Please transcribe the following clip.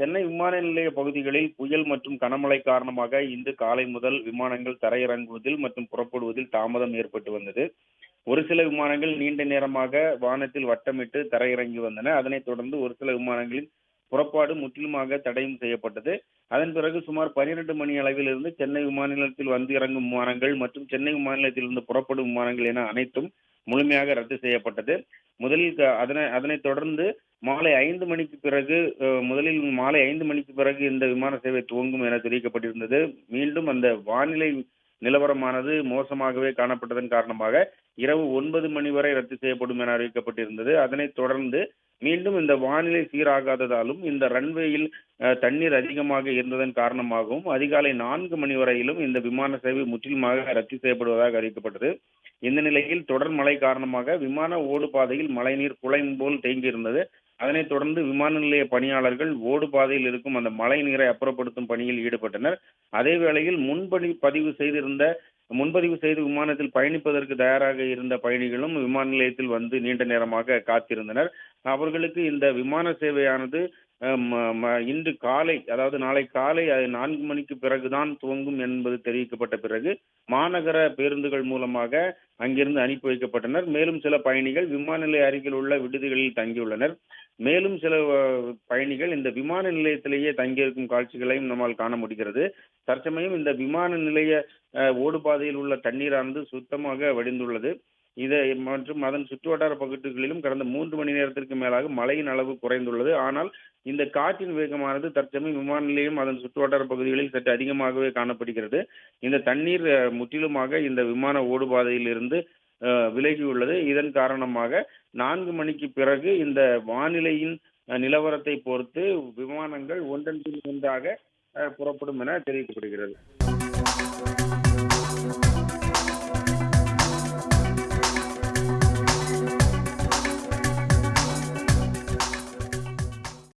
சென்னை விமான நிலைய பகுதிகளில் புயல் மற்றும் கனமழை காரணமாக இன்று காலை முதல் விமானங்கள் தரையிறங்குவதில் மற்றும் புறப்படுவதில் தாமதம் ஏற்பட்டு வந்தது. ஒரு சில விமானங்கள் நீண்ட நேரமாக வானத்தில் வட்டமிட்டு தரையிறங்கி வந்தன. அதனைத் தொடர்ந்து ஒரு சில விமானங்களின் புறப்பாடு முற்றிலுமாக தடையும் செய்யப்பட்டது. அதன் பிறகு சுமார் 12 மணி அளவில் இருந்து சென்னை விமான நிலையத்தில் வந்து இறங்கும் விமானங்கள் மற்றும் சென்னை விமான நிலையத்திலிருந்து புறப்படும் விமானங்கள் என அனைத்தும் முழுமையாக ரத்து செய்யப்பட்டது. முதலில் அதனைத் தொடர்ந்து மாலை 5 மணிக்கு பிறகு மாலை 5 மணிக்கு பிறகு இந்த விமான சேவை துவங்கும் என தெரிவிக்கப்பட்டிருந்தது. மீண்டும் அந்த வானிலை நிலவரமானது மோசமாகவே காணப்பட்டதன் காரணமாக இரவு 9 மணி வரை ரத்து செய்யப்படும் என அறிவிக்கப்பட்டிருந்தது. அதனைத் தொடர்ந்து மீண்டும் இந்த வானிலை சீராகாததாலும் இந்த ரன்வேயில் தண்ணீர் அதிகமாக இருந்ததன் காரணமாகவும் அதிகாலை 4 மணி வரையிலும் இந்த விமான சேவை முற்றிலுமாக ரத்து செய்யப்படுவதாக அறிவிக்கப்பட்டது. இந்த நிலையில் தொடர் மழை காரணமாக விமான ஓடு பாதையில் மழைநீர் குளம் போல் தேங்கியிருந்தது. அதனைத் தொடர்ந்து விமான நிலைய பணியாளர்கள் ஓடு பாதையில் இருக்கும் அந்த மழை நீரை அப்புறப்படுத்தும் பணியில் ஈடுபட்டனர். அதே வேளையில் முன்பதிவு செய்து விமானத்தில் பயணிப்பதற்கு தயாராக இருந்த பயணிகளும் விமான நிலையத்தில் வந்து நீண்ட நேரமாக காத்திருந்தனர். அவர்களுக்கு இந்த விமான சேவையானது இன்று காலை, அதாவது நாளை காலை 4 மணிக்கு பிறகுதான் துவங்கும் என்பது தெரிவிக்கப்பட்ட பிறகு மாநகர பேருந்துகள் மூலமாக அங்கிருந்து அனுப்பி வைக்கப்பட்டனர். மேலும் சில பயணிகள் விமான நிலைய அருகில் உள்ள விடுதிகளில் தங்கியுள்ளனர். மேலும் சில பயணிகள் இந்த விமான நிலையத்திலேயே தங்கியிருக்கும் காட்சிகளையும் நம்மால் காண முடிகிறது. தற்சமயம் இந்த விமான நிலைய ஓடுபாதையில் உள்ள தண்ணீரானது சுத்தமாக வடிந்துள்ளது. மற்றும் அதன் சுற்றுவட்டார பகுதிகளிலும் கடந்த 3 மணி நேரத்திற்கு மேலாக மழையின் அளவு குறைந்துள்ளது. ஆனால் இந்த காற்றின் வேகமானது தற்சமயம் விமான நிலையம் அதன் சுற்றுவட்டார பகுதிகளில் சற்று அதிகமாகவே காணப்படுகிறது. இந்த தண்ணீர் முற்றிலுமாக இந்த விமான ஓடுபாதையில் இருந்து விலகியுள்ளது. இதன் காரணமாக 4 மணிக்கு பிறகு இந்த வானிலையின் நிலவரத்தை பொறுத்து விமானங்கள் ஒன்றன் பின் ஒன்றாக புறப்படும் என தெரிவிக்கப்படுகிறது.